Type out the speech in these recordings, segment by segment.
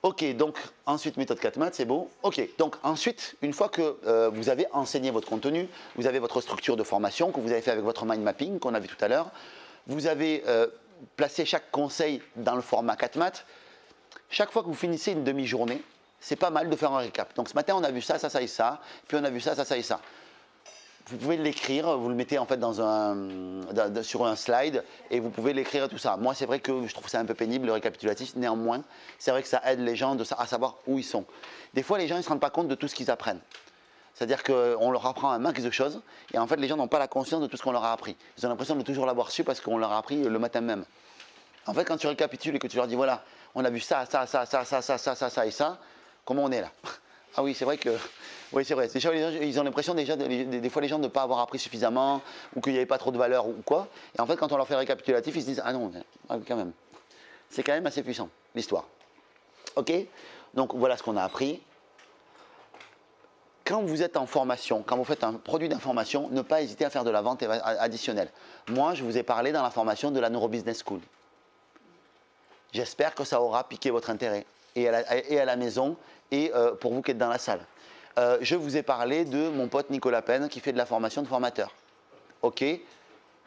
Ok, donc ensuite méthode 4 maths, c'est beau. Ok, donc ensuite, une fois que vous avez enseigné votre contenu, vous avez votre structure de formation que vous avez fait avec votre mind mapping qu'on a vu tout à l'heure, vous avez placé chaque conseil dans le format 4 maths. Chaque fois que vous finissez une demi-journée, c'est pas mal de faire un récap. Donc ce matin, on a vu ça, ça, ça et ça, puis on a vu ça, ça, ça et ça. Vous pouvez l'écrire, vous le mettez en fait sur un slide et vous pouvez l'écrire tout ça. Moi, c'est vrai que je trouve ça un peu pénible le récapitulatif. Néanmoins, c'est vrai que ça aide les gens à savoir où ils sont. Des fois, les gens ne se rendent pas compte de tout ce qu'ils apprennent. C'est-à-dire qu'on leur apprend un max de choses et en fait, les gens n'ont pas la conscience de tout ce qu'on leur a appris. Ils ont l'impression de toujours l'avoir su parce qu'on leur a appris le matin même. En fait, quand tu récapitules et que tu leur dis voilà, on a vu ça, ça, ça, ça, ça, ça, ça, ça, ça et ça, comment on est là? Ah oui, c'est vrai que. Oui, c'est vrai. Déjà, les gens, ils ont l'impression déjà, des fois, les gens de ne pas avoir appris suffisamment ou qu'il n'y avait pas trop de valeur ou quoi. Et en fait, quand on leur fait le récapitulatif, ils se disent ah non, quand même. C'est quand même assez puissant, l'histoire. Ok? Donc voilà ce qu'on a appris. Quand vous êtes en formation, quand vous faites un produit d'information, ne pas hésiter à faire de la vente additionnelle. Moi, je vous ai parlé dans la formation de la Neurobusiness School. J'espère que ça aura piqué votre intérêt et à la maison et pour vous qui êtes dans la salle. Je vous ai parlé de mon pote Nicolas Penn qui fait de la formation de formateur. Ok,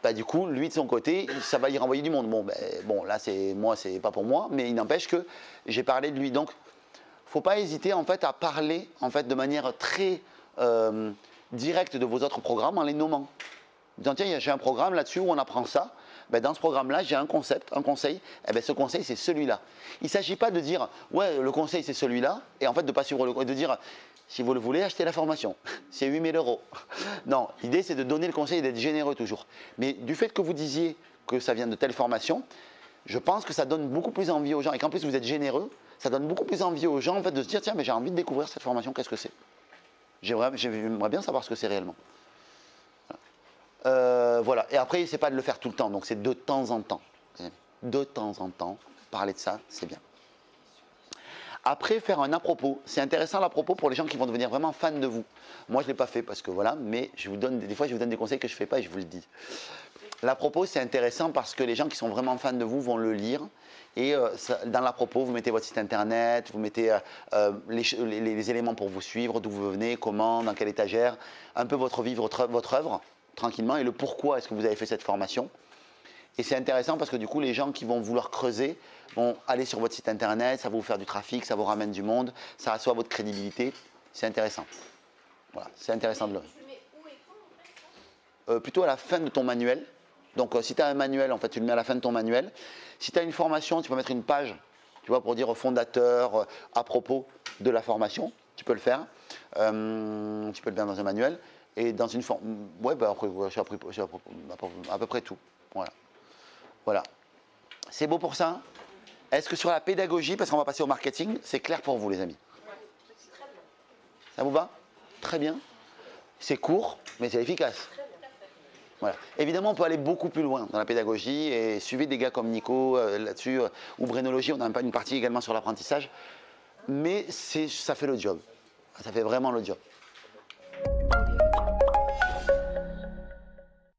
bah, du coup, lui de son côté, ça va y renvoyer du monde. Bon, là, c'est pas pour moi, mais il n'empêche que j'ai parlé de lui. Donc, faut pas hésiter en fait à parler en fait de manière très directe de vos autres programmes en les nommant. Disant, tiens, j'ai un programme là-dessus où on apprend ça. Ben, dans ce programme-là, j'ai un concept, un conseil. Et ben, ce conseil, c'est celui-là. Il ne s'agit pas de dire, ouais, le conseil, c'est celui-là, et en fait, de ne pas suivre le conseil, de dire, si vous le voulez, achetez la formation. C'est 8 000 €. Non, l'idée, c'est de donner le conseil et d'être généreux toujours. Mais du fait que vous disiez que ça vient de telle formation, je pense que ça donne beaucoup plus envie aux gens. Et qu'en plus, vous êtes généreux, ça donne beaucoup plus envie aux gens en fait, de se dire, tiens, mais j'ai envie de découvrir cette formation, qu'est-ce que c'est? J'aimerais bien savoir ce que c'est réellement. Voilà. Et après, c'est pas de le faire tout le temps, donc c'est de temps en temps. De temps en temps, parler de ça, c'est bien. Après, faire un à-propos. C'est intéressant l'à-propos pour les gens qui vont devenir vraiment fans de vous. Moi, je ne l'ai pas fait parce que voilà, mais des fois, je vous donne des conseils que je ne fais pas et je vous le dis. L'à-propos, c'est intéressant parce que les gens qui sont vraiment fans de vous vont le lire. Et dans l'à-propos, vous mettez votre site internet, vous mettez les éléments pour vous suivre, d'où vous venez, comment, dans quelle étagère, un peu votre vie, votre œuvre, tranquillement, et le pourquoi est-ce que vous avez fait cette formation. Et c'est intéressant parce que du coup, les gens qui vont vouloir creuser vont aller sur votre site internet, ça va vous faire du trafic, ça vous ramène du monde, ça assoit votre crédibilité. C'est intéressant. Voilà, c'est intéressant de le. Tu le mets où et quand en fait, Plutôt à la fin de ton manuel. Donc si tu as un manuel, en fait, tu le mets à la fin de ton manuel. Si tu as une formation, tu peux mettre une page, tu vois, pour dire au fondateur à propos de la formation. Tu peux le faire. Tu peux le faire dans un manuel. Et dans une forme. Ouais, bah après, j'ai à peu près tout. Voilà. Voilà. C'est beau pour ça? Est-ce que sur la pédagogie, parce qu'on va passer au marketing, c'est clair pour vous les amis? Ça vous va? Très bien. C'est court, mais c'est efficace. Voilà. Évidemment, on peut aller beaucoup plus loin dans la pédagogie et suivez des gars comme Nico là-dessus, ou Brénologie, on a une partie également sur l'apprentissage, mais ça fait le job. Ça fait vraiment le job.